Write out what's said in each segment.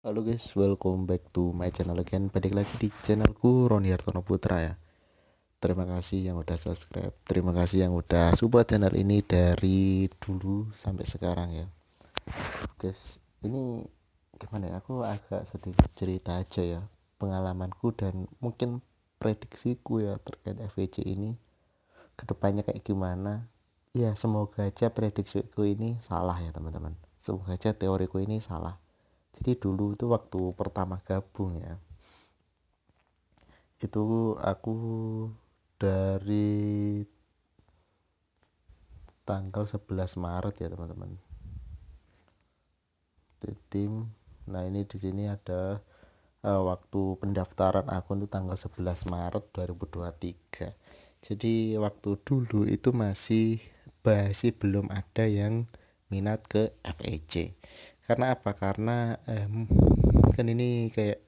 Halo guys, welcome back to my channel again. Balik lagi di channelku Roni Hartono Putra ya. Terima kasih yang udah subscribe, terima kasih yang udah support channel ini dari dulu sampai sekarang ya. Guys, ini gimana ya? Aku agak sedikit cerita aja ya pengalamanku dan mungkin prediksiku ya terkait FVC ini kedepannya kayak gimana. Ya semoga aja prediksiku ini salah ya teman-teman. Semoga aja teoriku ini salah. Jadi dulu itu waktu pertama gabung ya, itu aku dari tanggal 11 Maret ya teman-teman di tim. Nah ini di sini ada waktu pendaftaran akun itu tanggal 11 Maret 2023. Jadi waktu dulu itu masih belum ada yang minat ke FEC. Karena apa? Karena kan ini kayak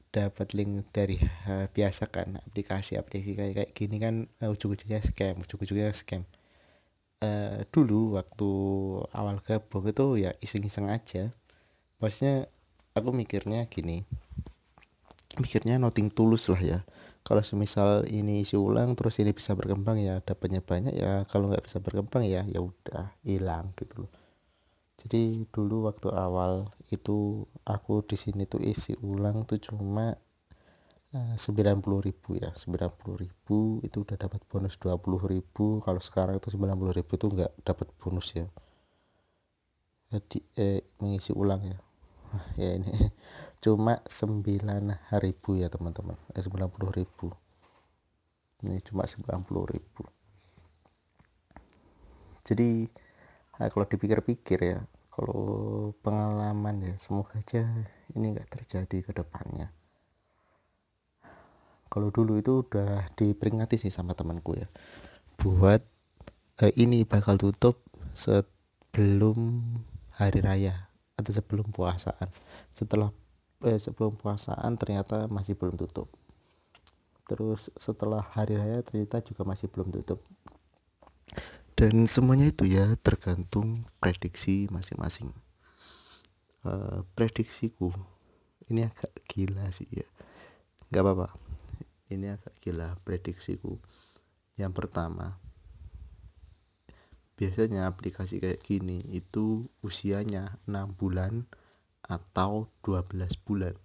dapat link dari biasa kan aplikasi kayak kayak gini kan, ujung-ujungnya scam. Dulu waktu awal gabung itu ya iseng-iseng aja, maksudnya aku mikirnya nothing tulus lah ya. Kalau semisal ini isi ulang terus ini bisa berkembang ya dapatnya banyak, ya kalau nggak bisa berkembang ya ya udah hilang gitu loh. Jadi dulu waktu awal itu aku di sini tuh isi ulang tuh cuma 90.000 ya, 90.000 itu udah dapat bonus 20.000. Kalau sekarang itu 90.000 itu nggak dapat bonus ya. Jadi mengisi ulang ya. Ya ini cuma 9.000 ya teman-teman. 90.000. Ini cuma 90.000. Jadi kalau dipikir-pikir ya, kalau pengalaman ya semoga aja ini nggak terjadi ke depannya. Kalau dulu itu udah diperingati sih sama temanku ya, buat ini bakal tutup sebelum hari raya atau sebelum puasaan. Sebelum puasaan ternyata masih belum tutup, terus setelah hari raya ternyata juga masih belum tutup. Dan semuanya itu ya tergantung prediksi masing-masing. Prediksiku ini agak gila sih ya, nggak apa-apa, ini agak gila prediksiku. Yang pertama, biasanya aplikasi kayak gini itu usianya 6 bulan atau 12 bulan.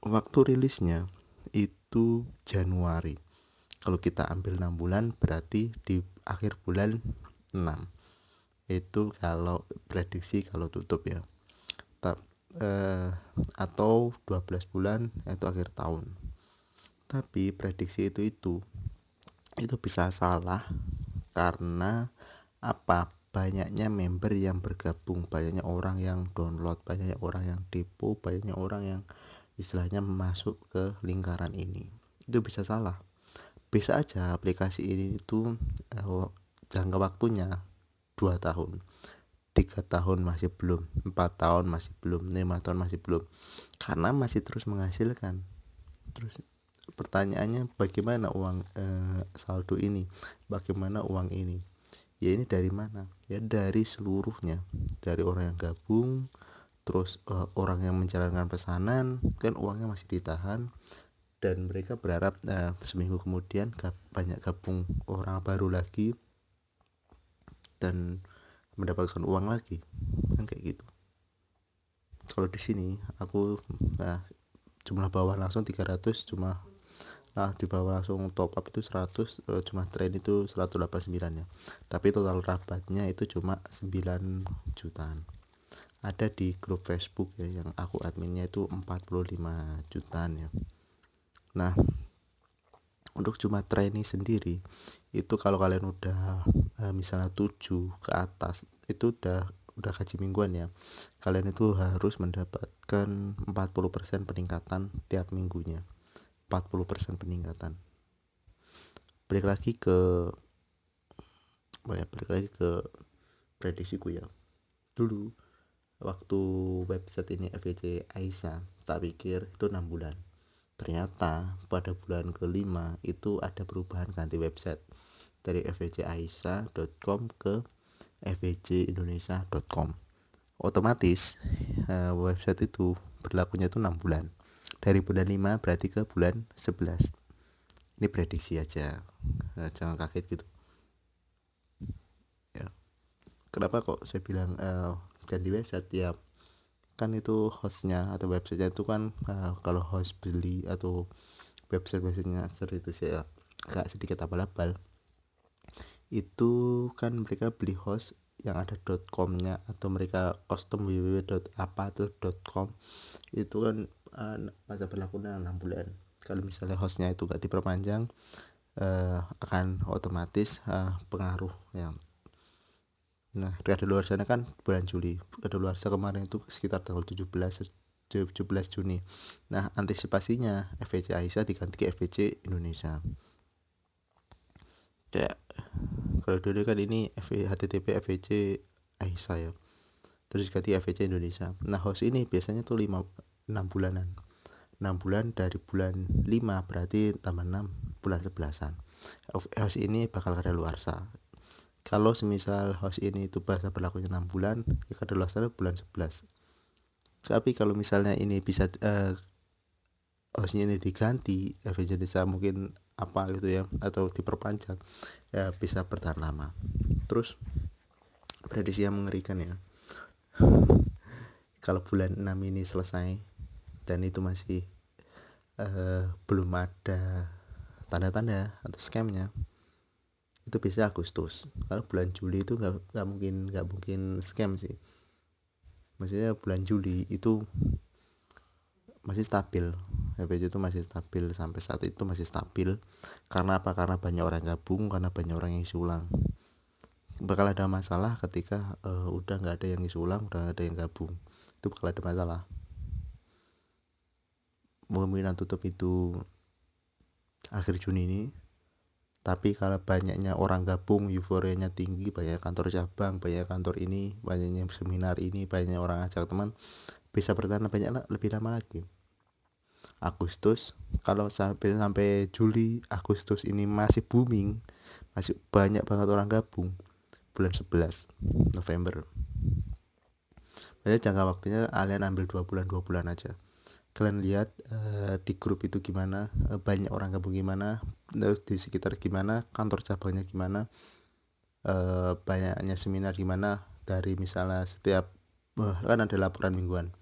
Waktu rilisnya itu Januari. Kalau kita ambil 6 bulan berarti di akhir bulan 6. Itu kalau prediksi kalau tutup ya. Eh, atau 12 bulan itu akhir tahun. Tapi prediksi itu bisa salah karena apa? Banyaknya member yang bergabung, banyaknya orang yang download, banyaknya orang yang depo, banyaknya orang yang istilahnya masuk ke lingkaran ini. Itu bisa salah. Bisa aja aplikasi ini itu jangka waktunya 2 tahun, 3 tahun masih belum, 4 tahun masih belum, 5 tahun masih belum, karena masih terus menghasilkan. Terus pertanyaannya, bagaimana uang saldo ini, bagaimana uang ini? Ya ini dari mana? Ya dari seluruhnya, dari orang yang gabung, terus orang yang menjalankan pesanan kan uangnya masih ditahan, dan mereka berharap seminggu kemudian banyak gabung orang baru lagi dan mendapatkan uang lagi, kan kayak gitu. Kalau di sini aku jumlah bawah langsung 300, di bawah langsung top up itu 100, cuma trend itu 189 ya, tapi total rabatnya itu cuma 9 jutaan. Ada di grup Facebook ya yang aku adminnya itu 45 jutaan ya. Nah, untuk cuma training sendiri itu kalau kalian udah misalnya 7 ke atas itu udah gaji mingguan ya, kalian itu harus mendapatkan 40% peningkatan tiap minggunya. 40% peningkatan. Balik lagi ke prediksiku ya. Dulu waktu website ini FVC Aisyah tak pikir itu 6 bulan. Ternyata pada bulan kelima itu ada perubahan ganti website dari fvcaisyah.com ke fvcindonesia.com. otomatis website itu berlakunya itu 6 bulan. Dari bulan 5 berarti ke bulan 11. Ini prediksi aja. Jangan kaget gitu. Ya. Kenapa kok saya bilang ganti website ya? Kan itu hostnya atau websitenya itu kan kalau host beli atau websitenya itu saya agak sedikit abal-abal. Itu kan mereka beli host yang ada .com-nya atau mereka custom www.apa.com itu kan masa berlakunya 6 bulan. Kalau misalnya hostnya itu gak diperpanjang akan otomatis pengaruh ya. Nah, luar sana kan bulan Juli. Luar sana kemarin itu sekitar tanggal 17 Juni. Nah, antisipasinya FVC Aisyah diganti ke FVC Indonesia. Kayak kalau dulu kan ini HTTP FVC Aisyah ya. Terus ganti FVC Indonesia. Nah, host ini biasanya tuh 6 bulanan. 6 bulan dari bulan 5 berarti tambah 6 bulan 11-an. Host ini bakal kadaluarsa. Kalau semisal host ini itu bahasa berlakunya 6 bulan, ya kadaluarsa bulan 11. Tapi kalau misalnya ini bisa hostnya ini diganti, FVC Indonesia mungkin apa gitu ya, atau diperpanjang, ya bisa bertahan lama. Terus prediksi yang mengerikan ya. Kalau bulan 6 ini selesai dan itu masih belum ada tanda-tanda atau scamnya, itu bisa Agustus. Kalau bulan Juli itu nggak mungkin scam sih. Maksudnya bulan Juli itu masih stabil, FVC itu masih stabil sampai saat itu masih stabil. Karena apa? Karena banyak orang gabung, karena banyak orang yang isi ulang. Bakal ada masalah ketika udah nggak ada yang isi ulang, udah ada yang gabung, itu bakal ada masalah. Kemungkinan tutup itu akhir Juni ini. Tapi kalau banyaknya orang gabung, euforianya tinggi, banyak kantor cabang, banyak kantor ini, banyaknya seminar ini, banyak orang ajak teman, bisa bertahan lebih lama lagi. Agustus, kalau sampai Juli, Agustus ini masih booming, masih banyak banget orang gabung, bulan 11 November. Jadi jangka waktunya kalian ambil 2 bulan aja. Kalian lihat di grup itu gimana, banyak orang gabung gimana, terus di sekitar gimana, kantor cabangnya gimana, banyaknya seminar gimana. Dari misalnya setiap kan ada laporan mingguan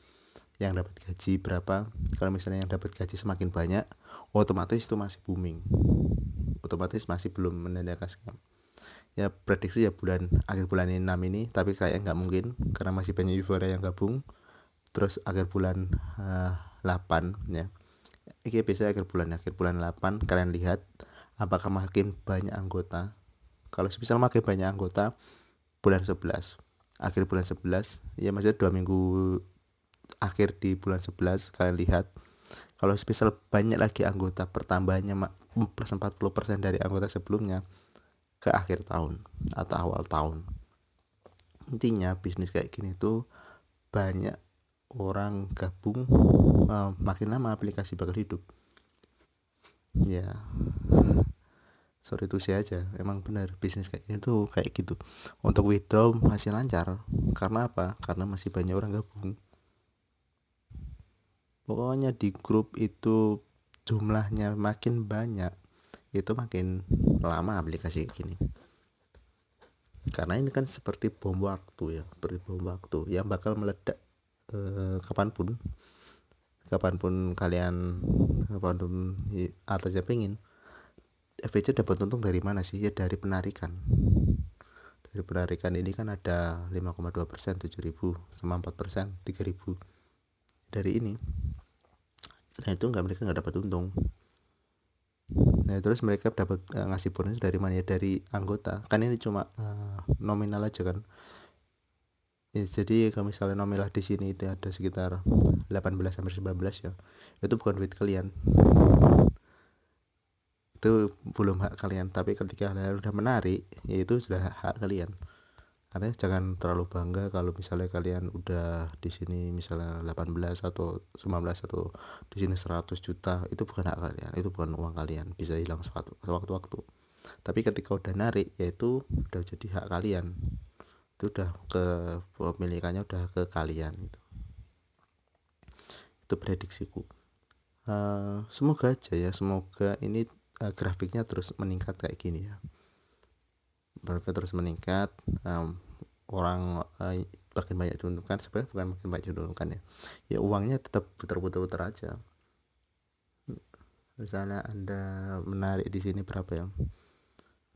yang dapat gaji berapa. Kalau misalnya yang dapat gaji semakin banyak, otomatis itu masih booming, otomatis masih belum menandakan scam. Ya prediksi ya akhir bulan ini 6 ini, tapi kayaknya nggak mungkin karena masih banyak euforia yang gabung. Terus akhir bulan 8 ya. Ini biasanya akhir bulan 8 kalian lihat apakah makin banyak anggota. Kalau misal makin banyak anggota bulan 11, akhir bulan 11 ya, maksudnya 2 minggu akhir di bulan 11 kalian lihat. Kalau misal banyak lagi anggota, pertambahannya plus 40% dari anggota sebelumnya ke akhir tahun atau awal tahun. Intinya bisnis kayak gini tuh banyak orang gabung, makin lama aplikasi bakal hidup ya. Sorry itu sih aja, emang benar bisnis kayak gini tuh kayak gitu. Untuk withdraw masih lancar. Karena apa? Karena masih banyak orang gabung. Pokoknya di grup itu jumlahnya makin banyak, itu makin lama aplikasi kayak gini. Karena ini kan seperti bom waktu ya, seperti bom waktu yang bakal meledak kapanpun kalian, kapanpun atasnya pengen. FVC dapat untung dari mana sih? Ya dari penarikan. Dari penarikan ini kan ada 5,2%, 7.000 sama 4%, 3.000 dari ini. Setelah itu mereka nggak dapat untung. Nah terus mereka dapat ngasih bonus dari mana ya? Dari anggota. Kan ini cuma nominal aja kan. Ya, jadi kalau misalnya nominal di sini itu ada sekitar 18 sampai 19 ya. Itu bukan duit kalian. Itu belum hak kalian, tapi ketika kalian udah menarik, ya itu sudah hak kalian. Artinya jangan terlalu bangga kalau misalnya kalian udah di sini misalnya 18 atau 19 atau di sini 100 juta, itu bukan hak kalian, itu bukan uang kalian, bisa hilang sewaktu-waktu. Tapi ketika udah narik, ya itu udah jadi hak kalian. Itu itu udah kepemilikannya udah ke kalian gitu. Itu prediksiku. Semoga aja ya, semoga ini grafiknya terus meningkat kayak gini ya. Grafiknya terus meningkat, orang makin banyak diuntungkan. Sebenarnya bukan makin banyak diuntungkan ya. Ya uangnya tetap putar-putar aja. Misalnya Anda menarik di sini berapa ya?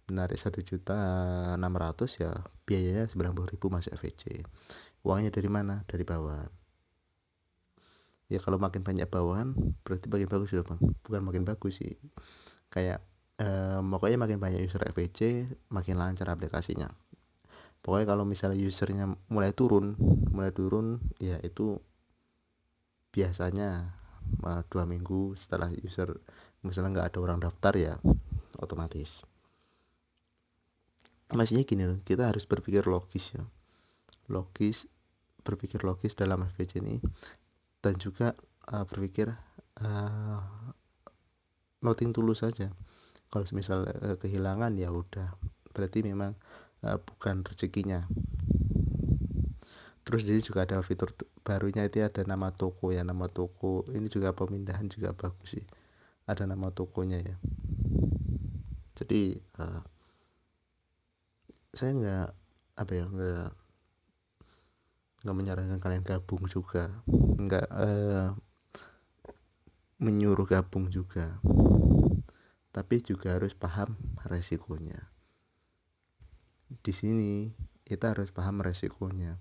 Menarik 1.600.000 ya, biayanya 90.000 masuk FVC. Uangnya dari mana? Dari bawah. Ya kalau makin banyak bawahan berarti makin bagus ya bang. Bukan makin bagus sih, kayak pokoknya makin banyak user FVC makin lancar aplikasinya. Pokoknya kalau misalnya usernya mulai turun ya itu biasanya 2 minggu setelah user misalnya nggak ada orang daftar ya otomatis. Maksudnya gini loh, kita harus berpikir logis ya, berpikir logis dalam FVC ini, dan juga berpikir noting tulus saja. Kalau misal kehilangan ya udah berarti memang bukan rezekinya. Terus di sini juga ada fitur barunya, itu ada nama toko ya, nama toko ini juga pemindahan juga bagus sih, ada nama tokonya ya. Jadi saya nggak menyarankan kalian gabung juga, nggak menyuruh gabung juga, tapi juga harus paham resikonya. Di sini kita harus paham resikonya.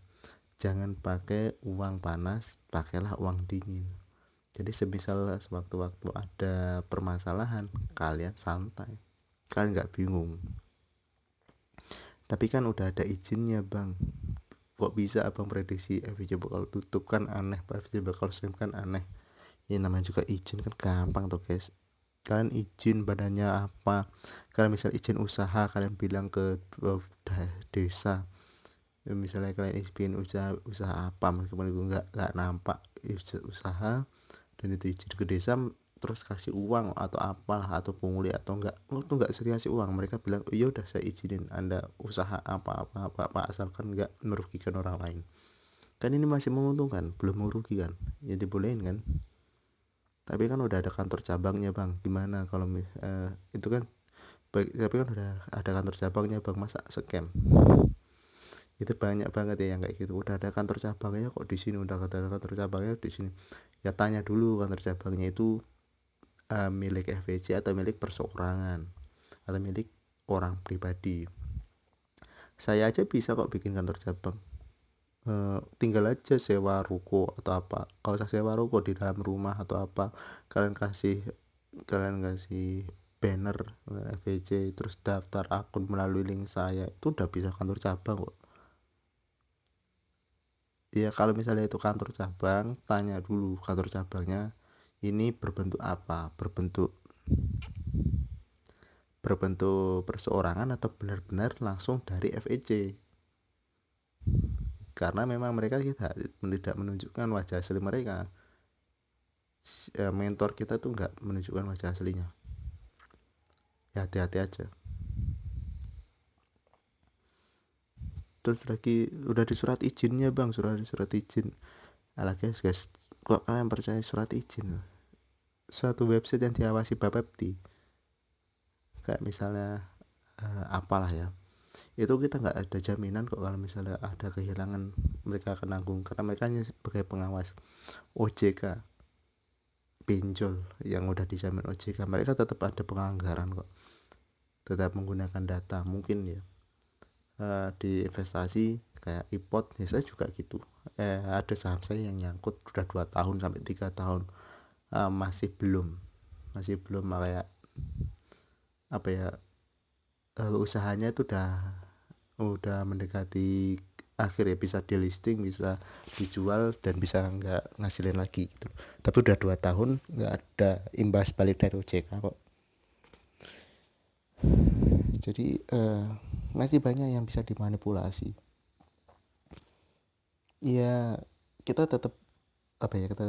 Jangan pakai uang panas, pakailah uang dingin. Jadi semisal sewaktu-waktu ada permasalahan, kalian santai, kalian nggak bingung. Tapi kan udah ada izinnya bang, kok bisa abang prediksi FVC bakal tutup? Kan aneh, FVC bakal stream kan aneh. Ini namanya juga izin kan gampang tuh guys. Kalian izin badannya apa, kalian misal izin usaha, kalian bilang ke desa misalnya kalian izin usaha apa, meskipun itu nggak nampak usaha, dan itu izin ke desa, terus kasih uang atau apalah, atau pungli atau enggak, itu enggak serius uang, mereka bilang iya udah saya izinin Anda usaha apa asalkan enggak merugikan orang lain. Kan ini masih menguntungkan, belum merugikan, ya dibolehin kan. Tapi kan udah ada kantor cabangnya bang, gimana kalau itu kan tapi kan udah ada kantor cabangnya bang, masa scam? Itu banyak banget ya yang kayak gitu, udah ada kantor cabangnya kok di sini, udah ada kantor cabangnya di sini. Ya tanya dulu kantor cabangnya itu milik FVC atau milik perseorangan atau milik orang pribadi. Saya aja bisa kok bikin kantor cabang, tinggal aja sewa ruko atau apa, kalau usah sewa ruko di dalam rumah atau apa, kalian kasih banner FVC, terus daftar akun melalui link saya, itu udah bisa kantor cabang kok. Ya kalau misalnya itu kantor cabang, tanya dulu kantor cabangnya ini berbentuk apa, berbentuk perseorangan atau benar-benar langsung dari FEC. Karena memang mereka tidak menunjukkan wajah asli mereka. Mentor kita tuh nggak menunjukkan wajah aslinya. Ya hati-hati aja. Terus lagi udah di surat izinnya bang, surat izin. Alah guys, kok kalian percaya surat izin? Suatu website yang diawasi Bapepti, kayak misalnya apalah ya, itu kita nggak ada jaminan kok kalau misalnya ada kehilangan mereka akan nanggung, karena mereka hanya sebagai pengawas. OJK pinjol yang udah dijamin OJK, mereka tetap ada penganggaran kok, tetap menggunakan data. Mungkin ya di investasi kayak iPod ya, saya juga gitu, ada saham saya yang nyangkut udah 2 tahun sampai 3 tahun, masih belum kayak apa ya, usahanya itu udah mendekati akhir ya, bisa di listing, bisa dijual, dan bisa nggak ngasilin lagi gitu. Tapi udah 2 tahun nggak ada imbas balik dari OJK kok. Jadi masih banyak yang bisa dimanipulasi. Ya kita tetap kita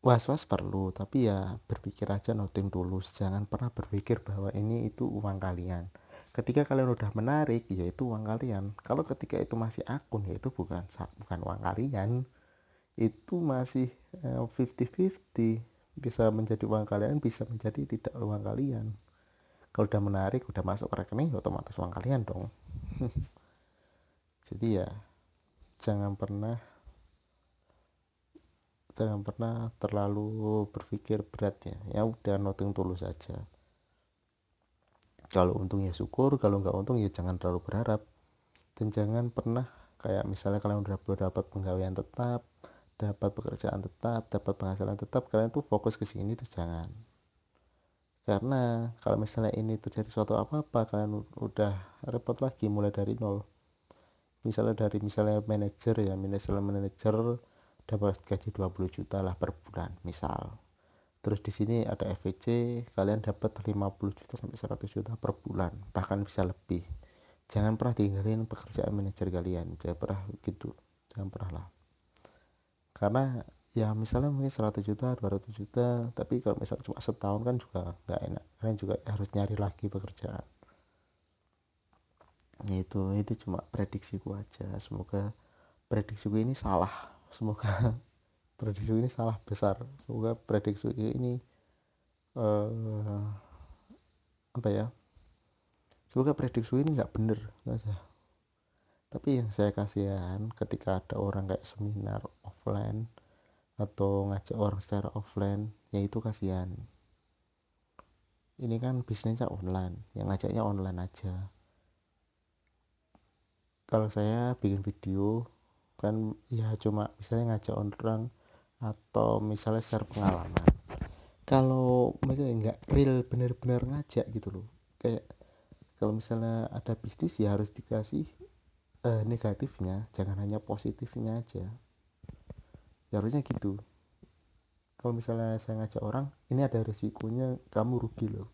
was-was perlu, tapi ya berpikir aja noting tulus, jangan pernah berpikir bahwa ini itu uang kalian. Ketika kalian udah menarik, yaitu uang kalian. Kalau ketika itu masih akun, yaitu bukan uang kalian, itu masih 50-50. Bisa menjadi uang kalian, bisa menjadi tidak uang kalian. Kalau udah menarik, udah masuk ke rekening, otomatis uang kalian dong. Jadi ya jangan pernah terlalu berpikir berat ya. Ya udah noting tulus saja. Kalau untung ya syukur, kalau nggak untung ya jangan terlalu berharap. Dan jangan pernah kayak misalnya kalian udah dapat penggawean tetap, dapat pekerjaan tetap, dapat penghasilan tetap, kalian tuh fokus ke sini tuh jangan. Karena kalau misalnya ini terjadi suatu apa-apa, kalian udah repot lagi mulai dari nol. Misalnya manajer ya, manajer dapat gaji 20 juta lah per bulan misal. Terus di sini ada FVC, kalian dapat 50 juta sampai 100 juta per bulan, bahkan bisa lebih. Jangan pernah tinggalin pekerjaan manajer kalian, jangan pernah gitu, jangan pernah lah. Karena ya misalnya mungkin 100 juta 200 juta, tapi kalau misalnya cuma setahun kan juga nggak enak, kalian juga harus nyari lagi pekerjaan. Ya itu cuma prediksiku aja, semoga prediksiku ini salah, semoga prediksiku ini salah besar, semoga prediksiku ini eh, apa ya, semoga prediksiku ini nggak bener aja. Tapi yang saya kasihan ketika ada orang kayak seminar offline atau ngajak orang secara offline, ya itu kasihan. Ini kan bisnisnya online, yang ngajaknya online aja. Kalau saya bikin video kan ya cuma misalnya ngajak orang atau misalnya share pengalaman. Kalau mereka nggak real bener-bener ngajak gitu loh, kayak kalau misalnya ada bisnis ya harus dikasih negatifnya, jangan hanya positifnya aja ya, harusnya gitu. Kalau misalnya saya ngajak orang, ini ada resikonya kamu rugi loh,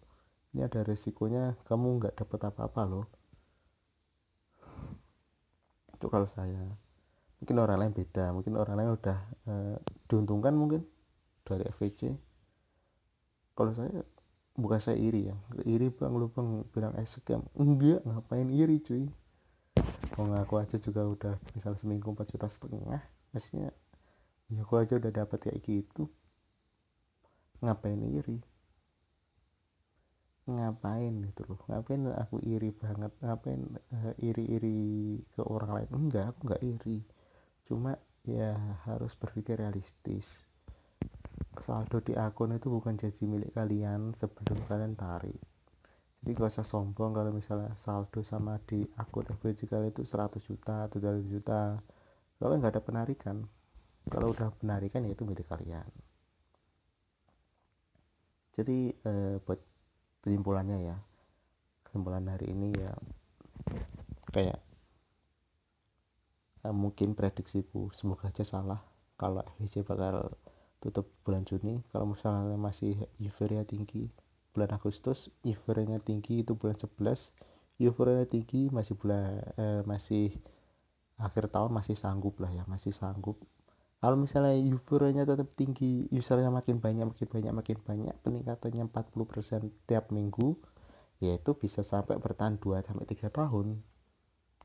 ini ada resikonya kamu nggak dapat apa-apa loh, itu kalau saya. Mungkin orang lain beda, mungkin orang lain udah diuntungkan mungkin dari FVC. Kalau saya, bukan saya iri ya, iri bang lu bang bilang scam, enggak, ngapain iri cuy. Kalau ngaku aja juga udah misal seminggu 4,5 juta, maksudnya ya aku aja udah dapat kayak gitu, ngapain iri, ngapain gitu loh, ngapain aku iri banget, ngapain iri-iri ke orang lain, enggak, aku enggak iri, cuma ya harus berpikir realistis. Saldo di akun itu bukan jadi milik kalian sebelum kalian tarik. Jadi gak usah sombong kalau misalnya saldo sama di akun FBC kalian itu 100 juta atau 200 juta, kalau nggak ada penarikan. Kalau udah penarikan ya itu milik kalian. Jadi buat kesimpulannya ya, kesimpulan hari ini ya, kayak mungkin prediksiku semoga aja salah kalau FBC bakal tutup bulan Juni. Kalau misalnya masih euforia tinggi bulan Agustus, euforianya tinggi itu bulan 11, euforianya tinggi masih masih akhir tahun, masih sanggup lah ya, masih sanggup. Kalau misalnya euforianya tetap tinggi, usernya makin banyak peningkatannya 40% tiap minggu, yaitu bisa sampai bertahan 2 sampai 3 tahun,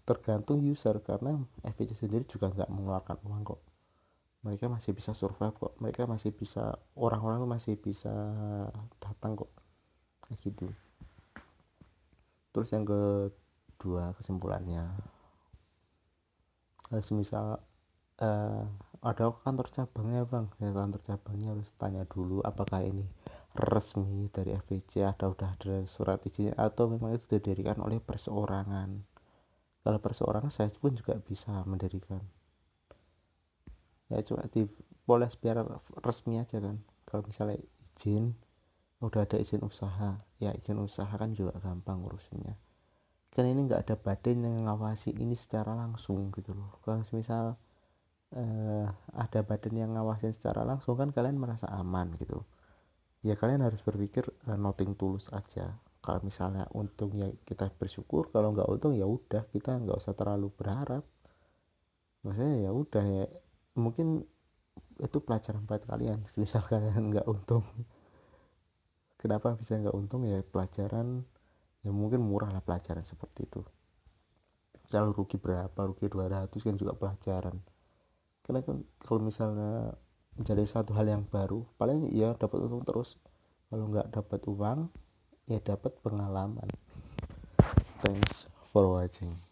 tergantung user. Karena FPC sendiri juga nggak mengeluarkan uang kok, mereka masih bisa survive kok, mereka masih bisa, orang-orang masih bisa datang kok, kayak gitu. Terus yang kedua kesimpulannya, harus misal ada kantor cabangnya bang, ya kantor cabangnya harus tanya dulu apakah ini resmi dari FVC, udah ada surat izinnya atau memang itu didirikan oleh perseorangan. Kalau perseorangan saya pun juga bisa mendirikan, ya cuma di poles biar resmi aja kan. Kalau misalnya izin, udah ada izin usaha, ya izin usaha kan juga gampang urusannya kan, ini nggak ada badan yang ngawasi ini secara langsung gitu loh. Kalau misal eh, ada badan yang ngawasin secara langsung kan kalian merasa aman gitu ya. Kalian harus berpikir nothing tulus aja. Kalau misalnya untung ya kita bersyukur, kalau nggak untung ya udah, kita nggak usah terlalu berharap. Maksudnya ya udah ya, mungkin itu pelajaran buat kalian. Misal kalian nggak untung, kenapa bisa nggak untung, ya pelajaran ya mungkin murah lah pelajaran seperti itu. Kalau rugi berapa, rugi 200 kan juga pelajaran. Karena kan kalau misalnya mencari satu hal yang baru paling ya dapat untung terus, kalau nggak dapat uang ya dapat pengalaman. Thanks for watching.